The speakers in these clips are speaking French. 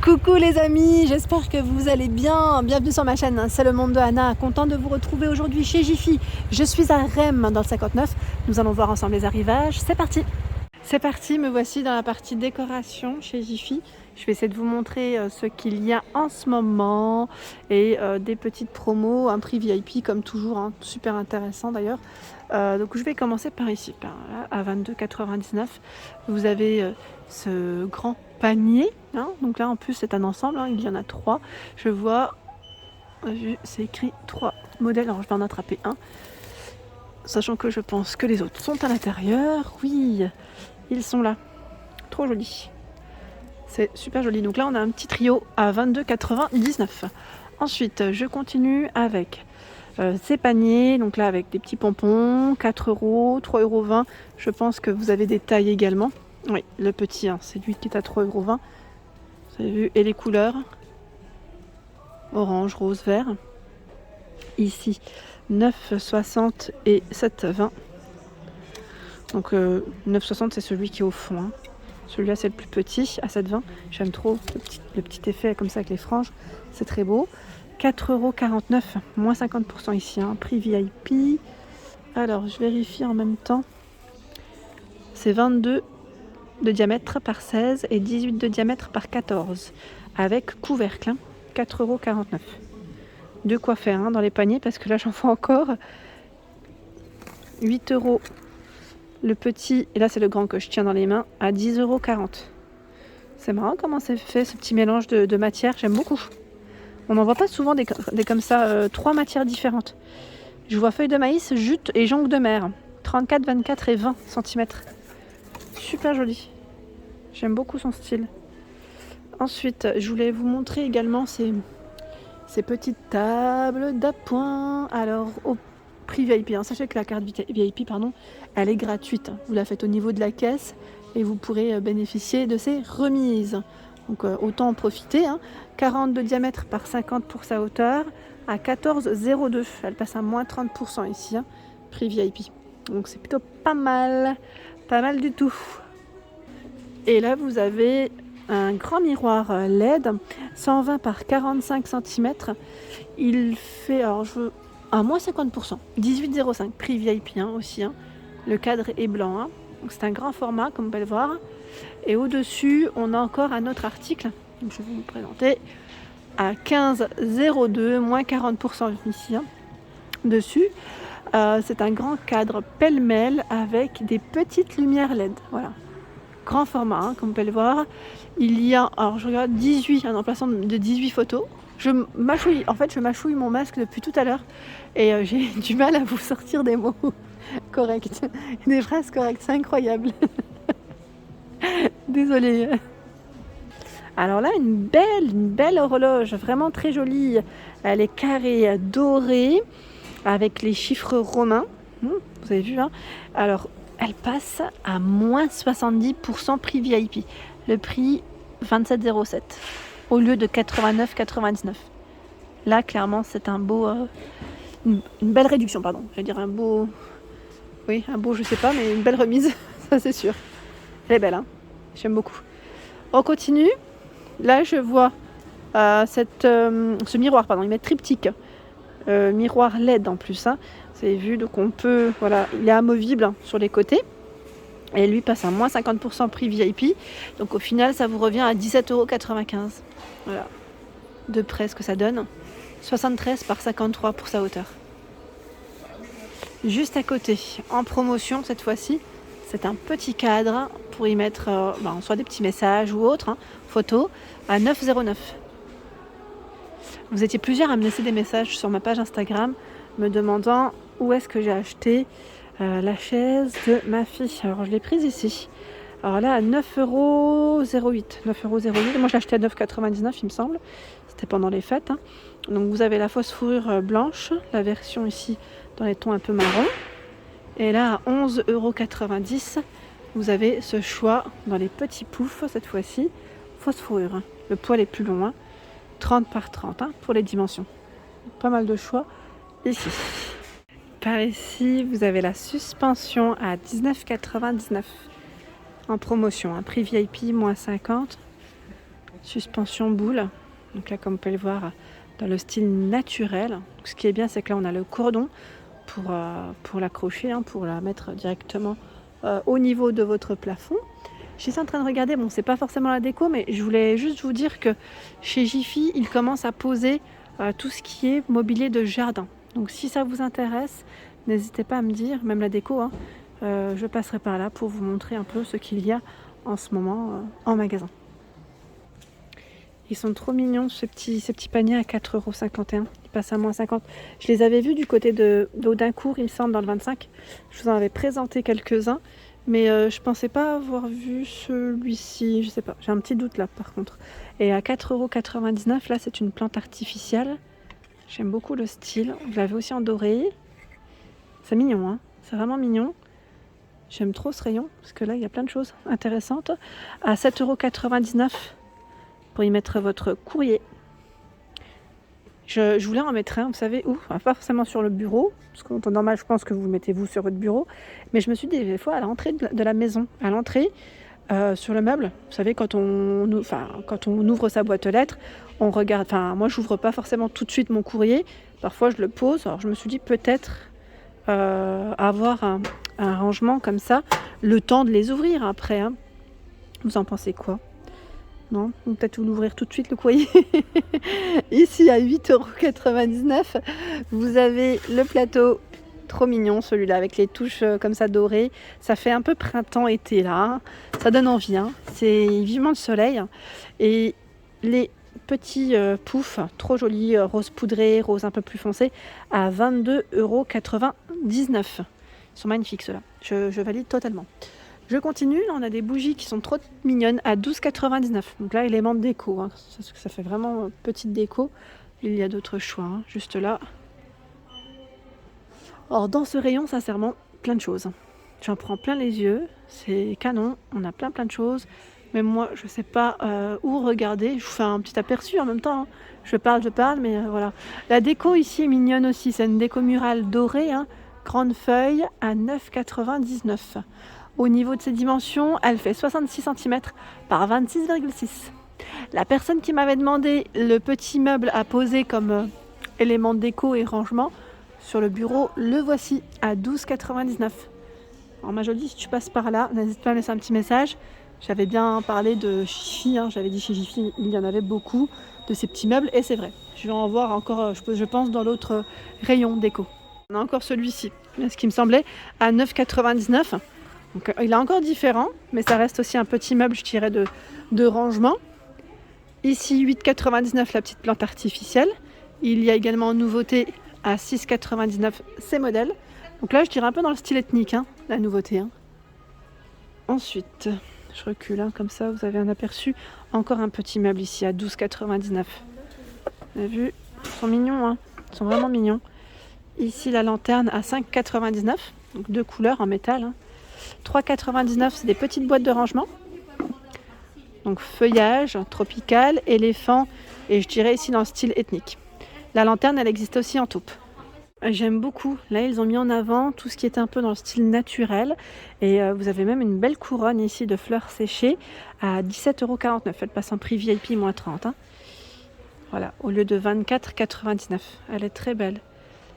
Coucou les amis, j'espère que vous allez bien. Bienvenue sur ma chaîne, c'est le monde de Anna. Content de vous retrouver aujourd'hui chez Jiffy. Je suis à Rem dans le 59. Nous allons voir ensemble les arrivages. C'est parti. C'est parti, me voici dans la partie décoration chez Jiffy. Je vais essayer de vous montrer ce qu'il y a en ce moment et des petites promos, un prix VIP comme toujours, hein, super intéressant d'ailleurs. Donc je vais commencer par ici, à 22,99. Vous avez ce grand panier, hein. Donc là en plus c'est un ensemble, hein, il y en a 3. Je vois, c'est écrit 3 modèles, alors je vais en attraper un. Sachant que je pense que les autres sont à l'intérieur. Oui, ils sont là. Trop joli. C'est super joli. Donc là, on a un petit trio à 22,99. Ensuite, je continue avec ces paniers. Donc là, avec des petits pompons, 4 €, 3,20 €. Je pense que vous avez des tailles également. Oui, le petit, hein, c'est lui qui est à 3,20 €. Vous avez vu, et les couleurs orange, rose, vert. Ici, 9,60 et 7,20. Donc 9,60 c'est celui qui est au fond, hein. Celui-là c'est le plus petit à 7,20. J'aime trop le petit effet comme ça avec les franges. C'est très beau. 4,49 €, moins 50% ici, hein. Prix VIP. Alors je vérifie en même temps. C'est 22 de diamètre par 16 et 18 de diamètre par 14. Avec couvercle, hein. 4,49 €. De quoi faire, hein, dans les paniers parce que là j'en vois encore. 8 € le petit, et là c'est le grand que je tiens dans les mains, à 10,40 €. C'est marrant comment c'est fait ce petit mélange de matières, j'aime beaucoup. On n'en voit pas souvent des comme ça, 3 matières différentes. Je vois feuilles de maïs, jute et jonc de mer. 34, 24 et 20 cm. Super joli. J'aime beaucoup son style. Ensuite, je voulais vous montrer également ces petites tables d'appoint. Alors, au prix VIP, hein. Sachez que la carte VIP, elle est gratuite. Vous la faites au niveau de la caisse et vous pourrez bénéficier de ces remises. Donc autant en profiter, hein. 40 de diamètre par 50 pour sa hauteur à 14,02. Elle passe à moins 30% ici, hein. Prix VIP. Donc c'est plutôt pas mal du tout. Et là vous avez un grand miroir LED 120 par 45 cm. Il fait, alors je veux à moins 50%, 18,05, prix VIP, hein, aussi, hein. Le cadre est blanc, hein. Donc c'est un grand format comme vous pouvez le voir. Et au-dessus, on a encore un autre article. Donc je vais vous présenter à 15,02, moins 40% ici, hein, dessus. C'est un grand cadre pêle-mêle avec des petites lumières LED. Voilà. Grand format, hein, comme vous pouvez le voir. Il y a, alors je regarde, 18, un emplacement de 18 photos. Je mâchouille mon masque depuis tout à l'heure et j'ai du mal à vous sortir des mots corrects, des phrases correctes, c'est incroyable. Désolée. Alors là, une belle horloge, vraiment très jolie. Elle est carrée, dorée, avec les chiffres romains. Vous avez vu, hein? Alors, elle passe à moins 70% prix VIP. Le prix 27,07 au lieu de 89,99. Là, clairement, c'est un beau, une belle réduction, pardon. Je vais dire un beau, oui, un beau, je sais pas, mais une belle remise, ça c'est sûr. Elle est belle, hein. J'aime beaucoup. On continue. Là, je vois ce miroir, pardon, il met triptyque. Miroir LED en plus, hein. Vous avez vu, donc on peut, voilà, il est amovible, hein, sur les côtés. Et lui passe à moins 50% prix VIP. Donc au final, ça vous revient à 17,95 €. Voilà. De près ce que ça donne. 73 par 53 pour sa hauteur. Juste à côté, en promotion cette fois-ci, c'est un petit cadre pour y mettre soit des petits messages ou autres, hein, photos, à 9,09 €. Vous étiez plusieurs à me laisser des messages sur ma page Instagram me demandant où est-ce que j'ai acheté la chaise de ma fille. Alors je l'ai prise ici. Alors là à 9,08 €. Moi je l'ai acheté à 9,99 € il me semble. C'était pendant les fêtes, hein. Donc vous avez la fausse fourrure blanche, la version ici dans les tons un peu marron. Et là à 11,90 €, vous avez ce choix dans les petits poufs cette fois-ci. Fausse fourrure, hein. Le poil est plus long, hein. 30 par 30, hein, pour les dimensions. Pas mal de choix ici. Par ici, vous avez la suspension à 19,99 € en promotion, un prix VIP moins 50. suspension boule. Donc là, comme vous pouvez le voir, dans le style naturel. Donc, ce qui est bien, c'est que là, on a le cordon pour l'accrocher, hein, pour la mettre directement au niveau de votre plafond. Je suis en train de regarder, bon, c'est pas forcément la déco, mais je voulais juste vous dire que chez Jiffy, ils commencent à poser tout ce qui est mobilier de jardin. Donc si ça vous intéresse, n'hésitez pas à me dire, même la déco, hein, je passerai par là pour vous montrer un peu ce qu'il y a en ce moment en magasin. Ils sont trop mignons, ces petits paniers à 4,51 €. Ils passent à moins 50. Je les avais vus du côté d'Audincourt, il me semble, dans le 25. Je vous en avais présenté quelques-uns, mais je pensais pas avoir vu celui-ci. Je sais pas, j'ai un petit doute là par contre. Et à 4,99 €, là c'est une plante artificielle. J'aime beaucoup le style. Vous l'avez aussi en doré. C'est mignon, hein, c'est vraiment mignon. J'aime trop ce rayon, parce que là il y a plein de choses intéressantes. À 7,99 € pour y mettre votre courrier. Je voulais en mettre un, vous savez où? Pas forcément sur le bureau, parce qu'en temps normal, je pense que vous le mettez vous sur votre bureau, mais je me suis dit des fois à l'entrée de la maison, à l'entrée, sur le meuble, vous savez, quand on ouvre sa boîte aux lettres, on regarde, moi je n'ouvre pas forcément tout de suite mon courrier, parfois je le pose, alors je me suis dit peut-être avoir un rangement comme ça, le temps de les ouvrir après, hein. Vous en pensez quoi? Non, ou peut-être vous l'ouvrir tout de suite le courrier. Ici à 8,99 €, vous avez le plateau, trop mignon celui-là avec les touches comme ça dorées. Ça fait un peu printemps-été là, ça donne envie, hein. C'est vivement le soleil. Et les petits poufs, trop jolis, rose poudré, rose un peu plus foncé, à 22,99 €. Ils sont magnifiques ceux-là, je valide totalement. Je continue, là on a des bougies qui sont trop mignonnes à 12,99 €. Donc là, élément de déco, hein. Ça fait vraiment petite déco. Il y a d'autres choix, hein, juste là. Or, dans ce rayon, sincèrement, plein de choses. J'en prends plein les yeux, c'est canon, on a plein de choses. Mais moi, je sais pas où regarder. Je vous fais un petit aperçu en même temps, hein. Je parle, mais voilà. La déco ici est mignonne aussi, c'est une déco murale dorée, hein, grande feuille à 9,99 €. Au niveau de ses dimensions, elle fait 66 cm par 26,6. La personne qui m'avait demandé le petit meuble à poser comme élément de déco et rangement sur le bureau, le voici à 12,99 €. Alors ma jolie, si tu passes par là, n'hésite pas à me laisser un petit message. J'avais bien parlé de Jiffy, hein, j'avais dit chez Jiffy, il y en avait beaucoup de ces petits meubles et c'est vrai. Je vais en voir encore, je pense, dans l'autre rayon déco. On a encore celui-ci, ce qui me semblait, à 9,99 €. Donc, il est encore différent, mais ça reste aussi un petit meuble, je dirais, de rangement. Ici, 8,99 € la petite plante artificielle. Il y a également en nouveauté à 6,99 € ces modèles. Donc là, je dirais un peu dans le style ethnique, hein, la nouveauté, hein. Ensuite, je recule, hein, comme ça, vous avez un aperçu. Encore un petit meuble ici à 12,99 €. Vous avez vu? Ils sont mignons, hein. Ils sont vraiment mignons. Ici, la lanterne à 5,99 €. Donc deux couleurs en métal, hein. 3,99 €, c'est des petites boîtes de rangement. Donc feuillage, tropical, éléphant et je dirais ici dans le style ethnique. La lanterne, elle existe aussi en taupe. J'aime beaucoup. Là, ils ont mis en avant tout ce qui est un peu dans le style naturel. Et vous avez même une belle couronne ici de fleurs séchées à 17,49 €. Elle passe en prix VIP moins 30, hein. Voilà, au lieu de 24,99 €. Elle est très belle.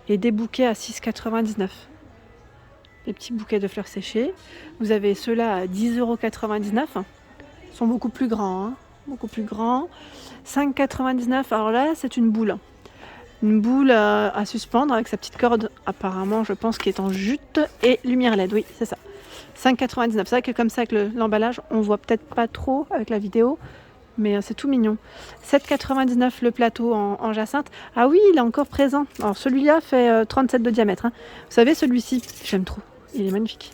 Et des bouquets à 6,99 €. Les petits bouquets de fleurs séchées. Vous avez ceux-là à 10,99 €. Ils sont beaucoup plus grands, hein, beaucoup plus grands. 5,99 €. Alors là, c'est une boule. Une boule à suspendre avec sa petite corde, apparemment, je pense, qui est en jute et lumière LED. Oui, c'est ça. 5,99 €. C'est vrai que comme ça, avec l'emballage, on voit peut-être pas trop avec la vidéo, mais c'est tout mignon. 7,99 € le plateau en jacinthe. Ah oui, il est encore présent. Alors celui-là fait 37 de diamètre, hein. Vous savez, celui-ci, j'aime trop. Il est magnifique.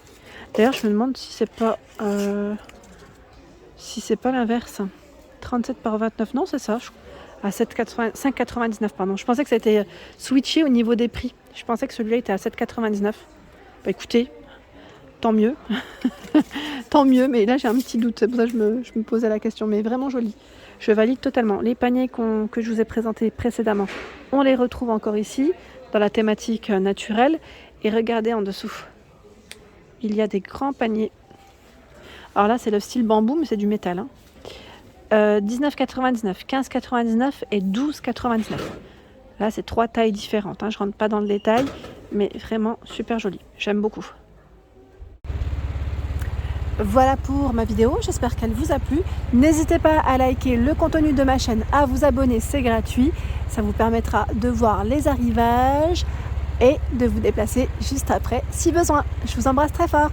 D'ailleurs, je me demande si c'est pas l'inverse. 37 par 29, non, c'est ça. À 5,99 €, pardon. Je pensais que ça a été switché au niveau des prix. Je pensais que celui-là était à 7,99 €. Bah écoutez, tant mieux. Tant mieux, mais là j'ai un petit doute. C'est pour ça que je me posais la question. Mais vraiment joli. Je valide totalement. Les paniers que je vous ai présentés précédemment, on les retrouve encore ici, dans la thématique naturelle. Et regardez en dessous. Il y a des grands paniers. Alors là, c'est le style bambou, mais c'est du métal, hein. 19,99, 15,99 et 12,99. Là, c'est 3 tailles différentes. Hein. Je rentre pas dans le détail, mais vraiment super joli. J'aime beaucoup. Voilà pour ma vidéo, j'espère qu'elle vous a plu. N'hésitez pas à liker le contenu de ma chaîne, à vous abonner, c'est gratuit. Ça vous permettra de voir les arrivages et de vous déplacer juste après si besoin. Je vous embrasse très fort.